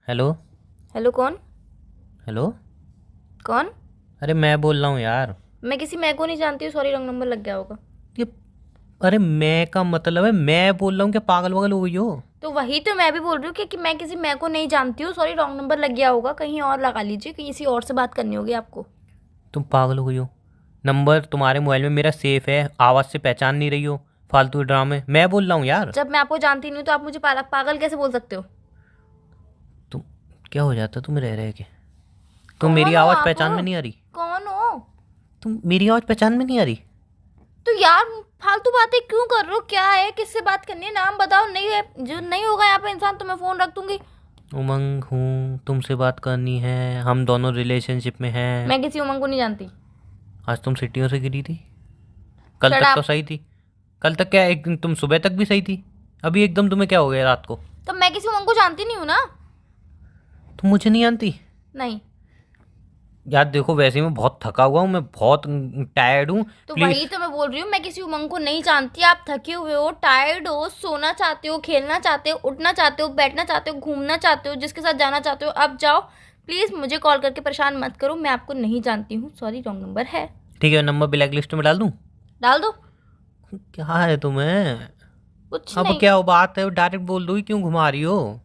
Hello. Hello कौन? Hello. कौन? अरे मैं बोल रहा हूँ यार। मैं किसी मैं को नहीं जानती हूँ। सॉरी, रॉन्ग नंबर लग गया होगा। ये अरे मैं का मतलब है मैं बोल रहा हूँ, क्या पागल वगल हो गई हो? तो वही तो मैं भी बोल रही हूँ कि मैं किसी मैं को नहीं जानती हूँ। सॉरी, रॉन्ग नंबर लग गया होगा। कहीं और लगा लीजिए, कहीं किसी और से बात करनी होगी आपको। तुम पागल हो गई हो? नंबर तुम्हारे मोबाइल में मेरा सेफ है, आवाज़ से पहचान नहीं रही हो। फालतू के ड्रामे मैं बोल रहा हूँ यार। जब मैं आपको जानती नहीं हूँ तो आप मुझे पागल कैसे बोल सकते हो? तुम क्या हो जाता तुम रह रहे के? तुम मेरी कौन हो आवाज़ आप? पहचान में नहीं आ रही? कौन हो? तुम मेरी आवाज़ पहचान में नहीं आ रही? तो यार फालतू बातें क्यों कर रहे हो? क्या है, किससे बात करनी है? नाम बताओ। नहीं है, जो नहीं होगा यहाँ पे इंसान तो मैं फोन रख दूंगी। उमंग हूँ, तुमसे बात करनी है, हम दोनों रिलेशनशिप में हैं। मैं किसी उमंग को नहीं जानती। आज तुम सीढ़ियों से गिरी थी? कल शट तक तो अप। सही थी। कल तक क्या, एक दिन तुम सुबह तक भी सही थी। अभी एकदम तुम्हें क्या हो गया रात को? तो मैं किसी उमंग को जानती नहीं हूँ ना। तुम मुझे नहीं जानती? नहीं। यार देखो, वैसे ही मैं बहुत थका हुआ हूँ, मैं बहुत टायर्ड हूँ। तो वही प्लीज। तो मैं बोल रही हूँ, मैं किसी उमंग को नहीं जानती। आप थके हुए हो, टायर्ड हो, सोना चाहते हो, खेलना चाहते हो, उठना चाहते हो, बैठना चाहते हो, घूमना चाहते हो, जिसके साथ जाना चाहते हो अब जाओ। प्लीज मुझे कॉल करके परेशान मत करो। मैं आपको नहीं जानती हूँ। सॉरी, रॉन्ग नंबर है। ठीक है, नंबर ब्लैक लिस्ट में डाल दूँ? डाल दो। क्या है तुम्हें? कुछ अब नहीं। क्या हो, बात है डायरेक्ट बोल दो, क्यों घुमा रही हो?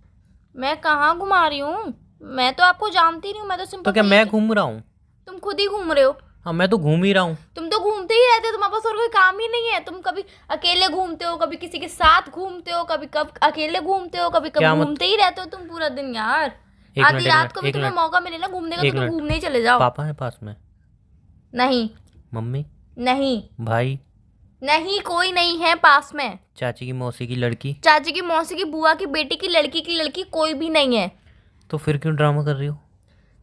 मैं कहाँ घुमा रही हूँ? मैं तो आपको जानती नहीं हूँ। मैं तो तो सिंपल क्या से मैं घूम रहा हूँ? तुम खुद ही घूम रहे हो। हाँ, मैं तो घूम ही रहा हूँ। तुम तो घूमते ही रहते हो। तुम्हारे पास और कोई काम ही नहीं है। तुम कभी अकेले घूमते हो, कभी किसी के साथ घूमते हो, कभी कब अकेले घूमते हो, कभी कब क्या मत घूमते ही रहते हो तुम पूरा दिन यार। एक मिनट, आधी एक रात मिनट, को भी एक तुम्हें मिनट, मौका मिले ना घूमने का तो एक तुम मिनट। घूमने ही चले जाओ। पापा है पास में? नहीं। मम्मी? नहीं। भाई? नहीं, कोई नहीं है पास में। चाची की मौसी की लड़की? चाची की, मौसी की, बुआ की बेटी की लड़की कोई भी नहीं है। तो फिर क्यों ड्रामा कर रही हो?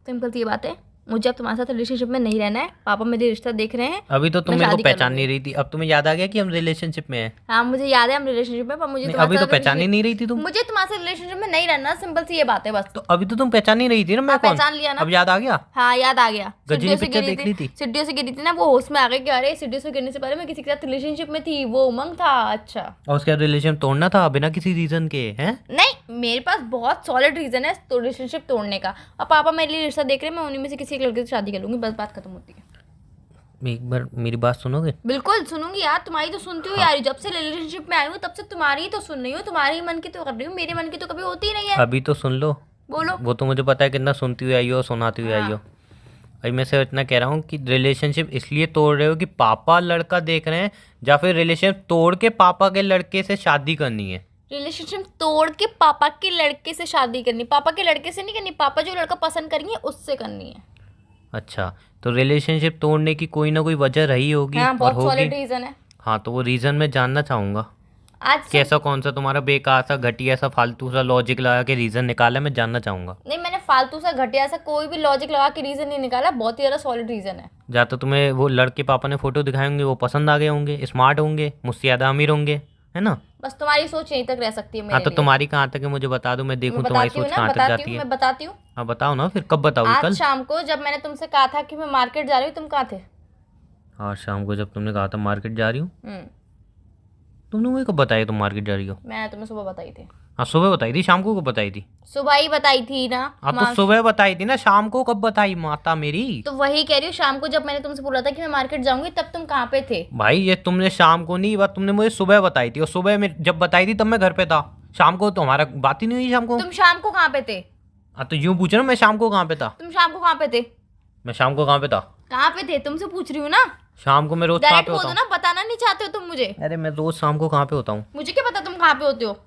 सिंपल सी बात है, मुझे अब तुम्हारे साथ रिलेशनशिप में नहीं रहना है। पापा मेरे रिश्ता देख रहे हैं। अभी तो तुम मैं मेरे को शादी कर पहचान लूंगी। नहीं रही थी, अब तुम्हें याद आ गया कि हम रिलेशनशिप में हैं? हाँ मुझे याद है हम रिलेशनशिप में, पर मुझे नहीं, तुम्हारे अभी तो साथ पहचान ही नहीं रही थी तुम। मुझे तुम्हारे साथ रिलेशनशिप में नहीं रहना। सिंपल सी ये बात है बस। तो अभी तो तुम पहचान नहीं रही थी ना, मैं हाँ कौन? पहचान लिया ना। अब याद आ गया? हाँ याद आ गया। गजनी सीढ़ियों से पिक्चर गिरी देख थी। ली थी? सीढ़ियों से गिरी थी ना, वो होश में आ गई कि अरे सीढ़ियों से गिरने से पहले मैं किसी के साथ रिलेशनशिप में थी। वो उमंग था। अच्छा। और उसके बाद रिलेशन तोड़ना था बिना किसी रीजन के, हैं? नहीं, मेरे पास बहुत सॉलिड रीजन है तो रिलेशनशिप तोड़ने का। अब पापा मेरे लिए रिश्ता देख रहे हैं, मैं उन्हीं में से किसी एक लड़के से शादी कर लूंगी। बस बात खत्म होती है। एक बार मेरी बात सुनोगे? बिल्कुल सुनूंगी यार। तुम्हारी तो सुनती हूँ हाँ। यार। जब से रिलेशनशिप में आई हूँ तब से तुम्हारी ही तो सुन रही हूँ। तुम्हारे ही मन की तो कर रही हूँ, मेरे मन की तो कभी होती ही नहीं है। अभी तो सुन लो। बोलो। वो तो मुझे पता है कितना सुनती हुई आई हो और सुनाती हुई आई हो। हाँ। अभी मैं सिर्फ इतना कह रहा हूँ कि रिलेशनशिप इसलिए तोड़ रहे हो कि पापा लड़का देख रहे हैं, या फिर रिलेशन तोड़ के पापा के लड़के से शादी करनी है? रिलेशनशिप तोड़ के पापा के लड़के से शादी करनी? पापा के लड़के से नहीं करनी, पापा जो लड़का पसंद करेंगे उससे करनी है। अच्छा, तो रिलेशनशिप तोड़ने की कोई ना कोई वजह रही होगी हाँ और बहुत होगी। सॉलिड रीजन है। हाँ, तो वो रीज़न मैं जानना चाहूँगा। आज से कैसा, कौन सा तुम्हारा बेकार सा घटिया सा फालतू सा लॉजिक लगा के रीज़न निकाला, मैं जानना चाहूँगा। नहीं, मैंने फालतू सा घटिया सा कोई भी लॉजिक लगा के रीजन नहीं निकाला। बहुत ही ज्यादा सॉलिड रीजन है। या तो तुम्हें वो लड़के पापा ने फ़ोटो दिखाए होंगे, वो पसंद आ गए होंगे, स्मार्ट होंगे, मुझसे ज़्यादा अमीर होंगे, है ना? बस तुम्हारी सोच यहीं तक रह सकती है हाँ, मेरे तो लिए। तुम्हारी कहाँ तक है मुझे बता दो, मैं देखूँ मैं तुम्हारी बताती हूँ सोच ना, कहाँ तक बताती जाती हूँ, है। मैं बताती हूँ। हाँ बताओ ना, फिर कब बताओगी? आज कल? शाम को जब मैंने तुमसे कहा था कि मैं मार्केट जा रही हूँ, तुम कहाँ थे? आज शाम को जब तुमने कहा था मार्केट जा रही हूँ, तुमने मुझे कब बताया तुम मार्केट जा रही हो? मैंने तुम्हें सुबह बताई थी। हाँ, सुबह बताई थी, शाम को कब बताई थी? सुबह ही बताई थी ना। हाँ, तो सुबह बताई थी ना, शाम को कब बताई माता मेरी? तो वही कह रही हूँ, शाम को जब मैंने तुमसे बोला था कि मैं मार्केट जाऊंगी तब तुम कहाँ पे थे? भाई ये तुमने शाम को नहीं, बात तुमने मुझे सुबह बताई थी, और सुबह में जब बताई थी तब मैं घर पे था। शाम को तो हमारा बात ही नहीं हुई शाम को। तुम शाम को कहाँ पे थे? हाँ, तो यूं पूछ रहा हूँ, मैं शाम को कहाँ पे था? तुम शाम को कहाँ पे थे? मैं शाम को कहाँ पे था? कहाँ पे थे तुमसे पूछ रही हूँ ना। शाम को मैं रोज कहाँ डायरेक्ट पे बोल होता दो हूँ? ना, बताना नहीं चाहते हो तुम मुझे। अरे मैं रोज शाम को कहाँ पे होता हूँ? मुझे क्या पता तुम कहाँ पे होते हो?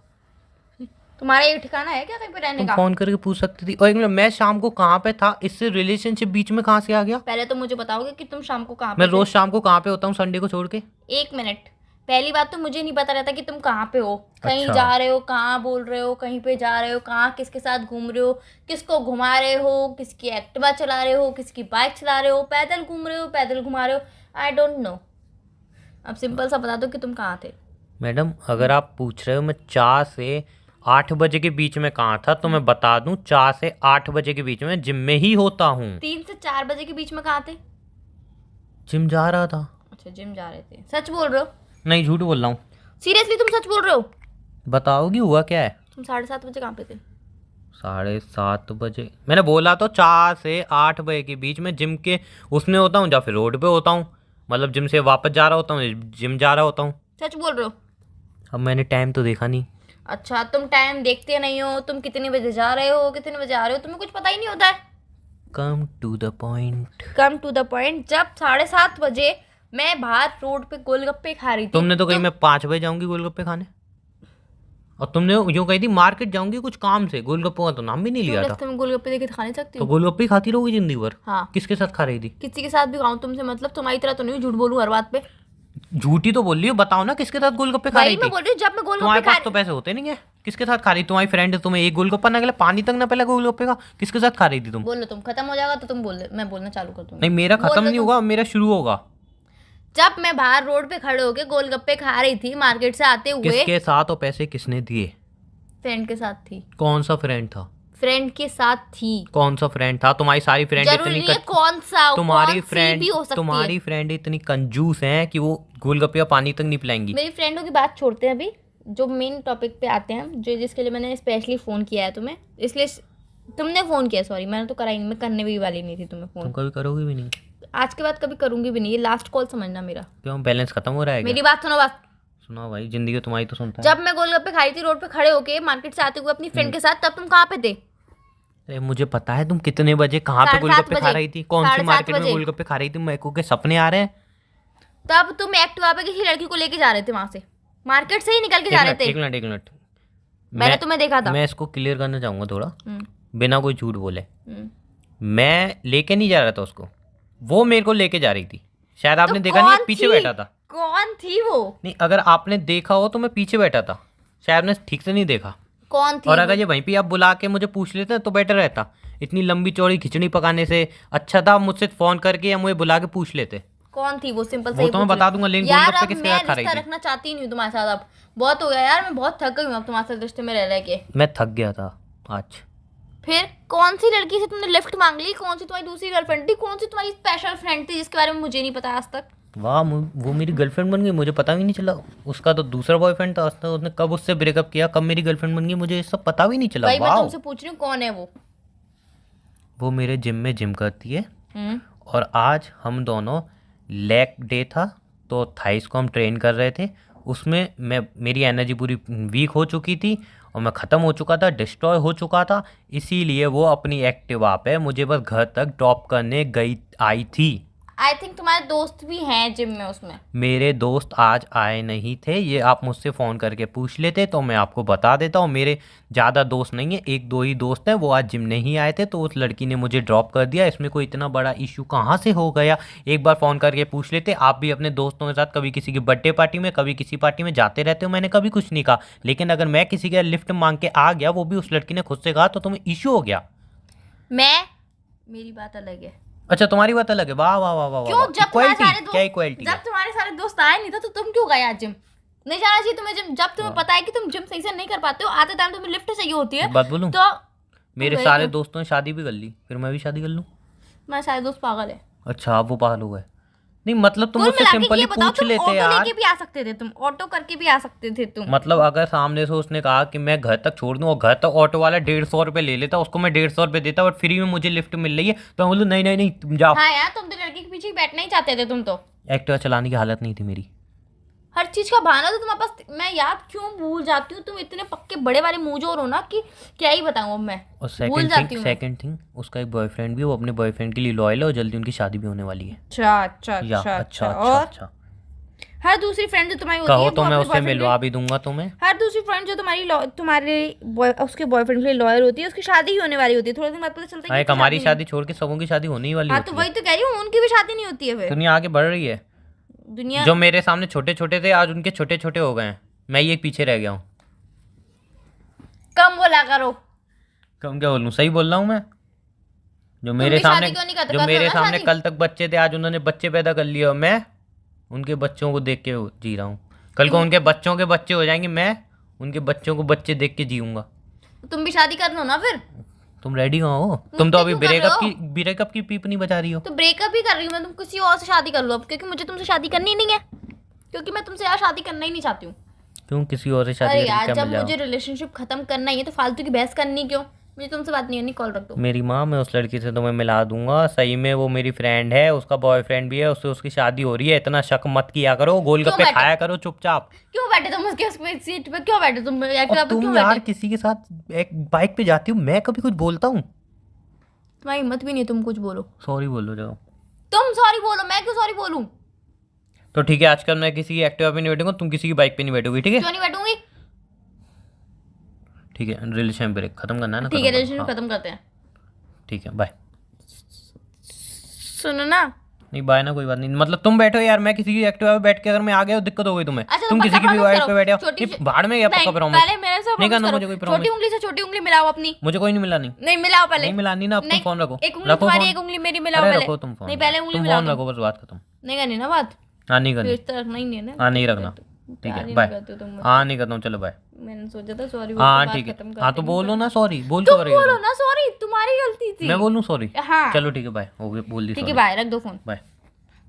तुम्हारा एक ठिकाना है क्या कहीं पे रहने तुम का? फोन करके पूछ सकती थी। और एक मिनट, मैं शाम को कहाँ पे था, इससे रिलेशनशिप बीच में कहाँ से आ गया? पहले तो मुझे बताओगे कि तुम शाम को कहाँ मैं पे रोज थे। शाम को कहाँ पे होता हूँ संडे को छोड़ के? एक मिनट। पहली बात तो मुझे नहीं पता रहता कि तुम कहाँ पे हो। कहीं अच्छा। जा रहे हो, कहाँ बोल रहे हो, कहीं पे जा रहे हो, कहाँ किसके साथ घूम रहे हो, किसको घुमा रहे हो, किसकी एक्टिवा चला रहे हो, किसकी बाइक चला रहे हो, पैदल घूम रहे हो, पैदल घुमा रहे हो। I don't know. अब सिंपल सा बता दो कि तुम कहाँ थे। मैडम, अगर आप पूछ रहे हो मैं 4 से 8 बजे के बीच में कहाँ था, तो मैं बता दूं 4 से 8 बजे के बीच में जिम में ही होता हूँ। 3 से 4 बजे के बीच में कहाँ थे? जिम जा रहा था। अच्छा, जिम जा रहे थे। सच बोल रहे हो? नहीं, झूठ बोल रहा हूँ। सीरियसली तुम सच बोल रहे हो? बताओगी हुआ क्या है? तुम 7:30 बजे कहाँ पे थे? 7:30 बजे मैंने बोला तो 4 से 8 बजे के बीच में जिम के उसमें होता हूँ या फिर रोड पे होता हूँ, मतलब जिम से वापस जा रहा होता हूँ, जिम जा रहा होता हूँ। सच बोल रहे हो? अब मैंने टाइम तो देखा नहीं। अच्छा, तुम टाइम देखते नहीं हो, तुम कितने बजे जा रहे हो कितने बजे आ रहे हो, तुम्हें कुछ पता ही नहीं होता है। Come to the point. Come to the point. जब 7:30 बजे मैं बाहर रोड पे गोलगप्पे खा रही थी, तुमने तो कही मैं 5 बजे जाऊंगी गोलगप्पे खाने, और तुमने यूं कही थी मार्केट जाऊंगी कुछ काम से, गोलगप्पों का तो नाम भी नहीं लिया था। रास्ते में गोलगप्पे देखे खा नहीं सकती तो हूँ। गोलगप्पे ही खाती रहोगी जिंदगी भर? हाँ। किसके साथ खा रही थी? किसी के साथ भी खाऊं तुमसे मतलब, तुम्हारी तरह तो नहीं झूठ बोलूं हर बात पे। झूठी तो बोल रही हो, बताओ ना किसके साथ गोलगप्पे खा रही वही मैं थी? बोल रही हूँ, जब मैं गोलगप्पे तुम्हारे खा पास तो पैसे होते नहीं है, किसके साथ खा रही? तुम्हारी फ्रेंड तुम्हें एक गोलगप्पा ना खिला, पानी तक ना पिला गोलगप्पे का, किसके साथ खा रही थी तुम? बोलो, तुम खत्म हो जाएगा तो तुम बोल, मैं बोलना चालू कर दूंगी। नहीं, मेरा खत्म नहीं होगा, मेरा शुरू होगा। जब मैं बाहर रोड पे खड़े होके गोलगप्पे खा रही थी मार्केट से आते हुए। किसके साथ और पैसे किसने दिए? फ्रेंड के साथ थी। कौन सा फ्रेंड था? फ्रेंड के साथ थी। कौन सा फ्रेंड था? तुम्हारी सारी फ्रेंड जरूरी इतनी नहीं है कौन सा, तुम्हारी कौन सी फ्रेंड भी हो सकती तुम्हारी है। फ्रेंड इतनी कंजूस है कि वो गोलगप्पे या पानी तक नहीं पिलाएंगी। मेरी फ्रेंडों की बात छोड़ते हैं अभी, जो मेन टॉपिक पे आते हैं, जो जिसके लिए मैंने स्पेशली फोन किया है तुम्हें, इसलिए तुमने फोन किया, सॉरी मैंने तो करा ही नहीं, मैं करने भी वाली नहीं थी तुम्हें तुम फोन। कभी करोगी भी नहीं? आज के बाद कभी करूंगी भी नहीं, ये लास्ट कॉल समझना मेरा। क्यों, बैलेंस खत्म हो रहा है क्या? मेरी बात सुनो बस। सुना भाई, जिंदगी तुम्हारी तो सुनता है। जब मैं गोलगप्पे खा रही थी रोड पे खड़े होके मार्केट से आते हुए अपनी फ्रेंड के साथ, तब तुम कहाँ पे थे? अरे मुझे पता है तुम कितने बजे कहाँ पे 7:30 गोलगप्पे खा बजे। रही थी, कौन सी 7:30 मार्केट में बजे। गोलगप्पे खा रही थी, मेरे को के सपने आ रहे हैं। तब तुम एक्टिवा पे किसी लड़की को लेके जा रहे थे, वहां से मार्केट से ही निकल के जा रहे थे। एक मिनट मैंने तुम्हें देखा था। मैं इसको क्लियर करना चाहूंगा थोड़ा, हम्म, बिना कोई झूठ बोले। हम्म। मैं लेके नहीं जा रहा था उसको, वो मेरे को लेके जा रही थी। शायद आपने तो देखा नहीं, कौन पीछे थी? बैठा था। कौन थी वो? नहीं, अगर आपने देखा हो तो मैं पीछे बैठा था, शायद मैं ठीक से नहीं देखा। कौन थी और वो? अगर ये वहीं पे आप बुला के मुझे पूछ लेते तो बेटर रहता। इतनी लंबी चौड़ी खिचड़ी पकाने से अच्छा था मुझसे फोन करके या मुझे बुला के पूछ लेते। कौन थी वो? सिंपल वो तो मैं बता दूंगा, लेकिन यार गोलगप्पे अब किसके मैं साथ खा रही रिश्ता थी? रखना चाहती नहीं हूँ तुम्हारे साथ, अब बहुत हो गया यार, मैं बहुत थक गई हूँ अब तुम्हारे साथ रिश्ते में रह के। मैं थक गया था आज। फिर कौन सी लड़की से तुमने लिफ्ट मांग ली? कौन सी तुम्हारी दूसरी गर्लफ्रेंड थी? कौन सी तुम्हारी स्पेशल फ्रेंड थी जिसके बारे में मुझे नहीं पता आज तक? वाह, वो मेरी गर्लफ्रेंड बन गई, मुझे पता भी नहीं चला। उसका तो दूसरा बॉयफ्रेंड था, उसने कब उससे ब्रेकअप किया, कब मेरी गर्लफ्रेंड बन गई, मुझे ये सब पता भी नहीं चला। भाई मैं वाह, तुमसे पूछ रही हूँ कौन है वो मेरे जिम में जिम करती है। हम्म। और आज हम दोनों लेग डे था तो थाइस को हम ट्रेन कर रहे थे। उसमें मेरी एनर्जी पूरी वीक हो चुकी थी और मैं ख़त्म हो चुका था, डिस्ट्रॉय हो चुका था। इसीलिए वो अपनी एक्टिवा पे मुझे बस घर तक ड्रॉप करने आई थी। आई थिंक तुम्हारे दोस्त भी हैं जिम में उसमें। मेरे दोस्त आज आए नहीं थे, ये आप मुझसे फ़ोन करके पूछ लेते तो मैं आपको बता देता हूँ। मेरे ज़्यादा दोस्त नहीं है, 1-2 ही दोस्त हैं, वो आज जिम नहीं आए थे तो उस लड़की ने मुझे ड्रॉप कर दिया। इसमें कोई इतना बड़ा इशू कहाँ से हो गया? एक बार फ़ोन करके पूछ लेते। आप भी अपने दोस्तों के साथ कभी किसी की बर्थडे पार्टी में, कभी किसी पार्टी में जाते रहते हो, मैंने कभी कुछ नहीं कहा। लेकिन अगर मैं किसी का लिफ्ट मांग के आ गया, वो भी उस लड़की ने खुद से कहा, तो तुम्हें इशू हो गया। मेरी बात अलग है। अच्छा, तुम्हारी बात अलग है। वाह वाह वाह वाह, क्यों? वाह। जब तुम्हारे Equality, सारे दोस्त क्या इक्वालिटी? जब तुम्हारे सारे दोस्त आए नहीं था तो तुम क्यों गए आज जिम? नहीं जाना चाहिए तुम्हें जिम, जब तुम्हें पता है कि तुम जिम सही से नहीं कर पाते हो, आते टाइम तुम्हें लिफ्ट चाहिए होती है। एक बात बोलूं, तो मेरे गए सारे क्यों? दोस्तों ने शादी भी कर ली, फिर मैं भी शादी कर लूं? तुम्हारे सारे दोस्त पागल है। अच्छा, आप वो पागल हो गए? नहीं मतलब तुम कुल मुझसे मिला के सिंपली ये बताओ, पूछ तुम लेते ऑटो यार। लेके भी आ सकते थे, तुम ऑटो करके भी आ सकते थे तुम। मतलब अगर सामने से उसने कहा कि मैं घर तक छोड़ दूं और घर तक ऑटो वाला 150 रुपये ले लेता, उसको मैं 150 रुपये देता और फ्री में मुझे लिफ्ट मिल रही है, तो मैं बोलूँ नहीं नहीं नहीं तुम जाओ। हाँ यार, तुम तो लड़की के पीछे ही बैठना ही चाहते थे तुम तो। एक्टिवा चलाने की हालत नहीं थी मेरी। हर चीज का बहाना तो तुम्हारे पास। मैं याद क्यों भूल जाती हूँ, तुम इतने पक्के बड़े वाले मुंहजोर हो ना कि क्या ही बताऊँ अब मैं। और भूल जाती हूँ मैं। सेकंड थिंग, उसका एक बॉयफ्रेंड भी है, वो अपने बॉयफ्रेंड के लिए लॉयल है और जल्दी उनकी शादी भी होने वाली है। अच्छा अच्छा या अच्छा अच्छा और अच्छा। हर दूसरी फ्रेंड जो तुम्हारी होती कहो है तो वो मैं अपने उससे boyfriend मिलवा भी दूंगा तुम्हें। हर दूसरी फ्रेंड जो उसके बॉयफ्रेंड के लिए लॉयल होती है, उसकी शादी ही होने वाली होती है, थोड़े दिन बाद पता चलता है कि हमारी उसकी शादी छोड़ के सबों की शादी होने ही वाली हाँ होती तो है। वही तो कह रही हूँ, उनकी भी शादी नहीं होती है फिर। दुनिया आगे बढ़ रही है। दुनिया जो मेरे सामने छोटे छोटे थे आज उनके छोटे छोटे हो गए हैं, मैं ही एक पीछे रह गया हूँ। कम बोला करो। कम क्या बोलूँ, सही बोल रहा हूँ मैं। जो मेरे भी शादी सामने क्यों नहीं करते? जो कर लो मेरे ना सामने शादी। कल तक बच्चे थे, आज उन्होंने बच्चे पैदा कर लिए और मैं उनके बच्चों को देख के जी रहा हूँ। कल को उनके बच्चों के बच्चे हो जाएंगे, मैं उनके बच्चों को बच्चे देख के जीऊंगा। तुम भी शादी कर लो ना फिर। तुम रेडी हो? तुम तो अभी क्यों कर रहे ब्रेकअप की पीप नहीं बजा रही हो। तो ब्रेकअप ही कर रही हूँ मैं, तुम किसी और से शादी कर लो अब, क्योंकि मुझे तुमसे शादी करनी नहीं है, क्योंकि मैं तुमसे यार शादी करना ही नहीं चाहती हूँ। क्यों? किसी और से शादी अरे करके यार, क्या जब मिल मुझे रिलेशनशिप खत्म करना ही है तो फालतू की बहस करनी क्यों? मुझे तुमसे बात नहीं करनी, कॉल रख दो। मेरी माँ, मैं उस लड़की से तुम्हें मिला दूंगा, सही में वो मेरी फ्रेंड है, उसका बॉयफ्रेंड भी है, उससे उसकी शादी हो रही है, इतना शक मत किया करो, गोलगप्पे बैठे? खाया करो चुपचाप। क्यों बैठे तुम उसके सीट पे, क्यों बैठे तुम एक्टिवा और पे, क्यों तुम यार बैठे? किसी के साथ एक बाइक पे जाती हो, मैं कभी कुछ बोलता हूँ? तुम्हारी हिम्मत भी नहीं है तुम कुछ बोलो। सॉरी बोलो जाओ। तुम सॉरी बोलो, मैं क्यों सॉरी बोलूं? तो ठीक है, आजकल मैं किसी की एक्टिवा पे नहीं बैठूंगा, तुम किसी की बाइक पे नहीं बैठोगी, ठीक है? क्यों नहीं बैठूंगी? ठीक है, रिलेशन ब्रेक खत्म करना है ना? ठीक है, खत्म करो, रिलेशनशिप हाँ, खत्म करते हैं। ठीक है, बाय। सुनो ना, नहीं बाय ना, कोई बात नहीं, मतलब तुम बैठो यार, मैं किसी की एक्टिवा पे बैठ के अगर मैं आ गया तो दिक्कत हो गई तुम्हें। अच्छा तुम किसी की भी बाइक पे बैठे हो, छोटी नहीं, भाड़ में गया पक्का नहीं, प्रॉमिस। पहले मेरे से नहीं promise करना करो। मुझे कोई छोटी प्रॉमिस, उंगली से छोटी उंगली मिलाओ अपनी। मुझे कोई नहीं मिला, नहीं नहीं मिलाओ पहले। नहीं मिलानी ना, अब तुम नहीं, फोन रखो। एक उंगली रखो तुम्हारी, फोन। एक उंगली मेरी मिलाओ अरे पहले। रखो तुम फोन, नहीं, पहले उंगली तुम मिलाओ फोन तुम। रखो, बस बात खत्म। नहीं करनी ना बात, हाँ नहीं करनी, रिश्ता रखना ही नहीं है ना। हाँ नहीं रखना, ठीक प्यार है ही बाय। नहीं करते हो तुम मुझसे। हाँ नहीं करता हूँ, चलो बाय। मैंने सोचा था सॉरी हाँ ठीक है, हाँ तो बोलो ना सॉरी, बोल तुम सॉरी। बोलो ना सॉरी, तुम्हारी गलती थी। मैं बोलूँ सॉरी? हाँ चलो ठीक है बाय, हो गया, बोल दी ठीक है, सॉरी, बाय, रख दो फोन। बाय।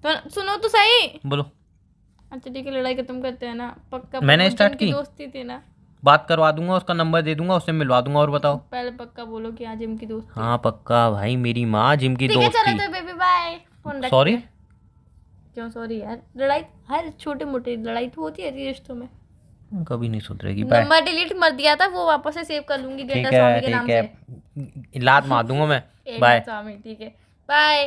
तो सुनो तो सही। बोलो। अच्छा ठीक है, लड़ाई खत्म करते हैं ना, पक्का? मैंने पक्का start जिम की। दोस्ती थी ना? बात करवा दूंगा, उसका नंबर दे दूंगा, उससे मिलवा दूंगा, और बताओ। पहले पक्का बोलो कि हाँ जिम की दोस्ती। हाँ पक्का भाई, मेरी माँ जिम की ठीक है, दोस्त चलो थी। तो बेबी बाय, फोन रख। सॉरी? क्यों सॉरी यार? लड़ाई, हर छोटे मोटे लड़ाई तो होती है रिश्तों में। कभी नहीं सुधरेगी, बाय। नंबर डिलीट मत दिया था, वो वापस से सेव कर लूंगी ठीक डेटा स्वामी के नाम है, से। लात मार दूंगा मैं, बाय। स्वामी, ठीक है, बाय।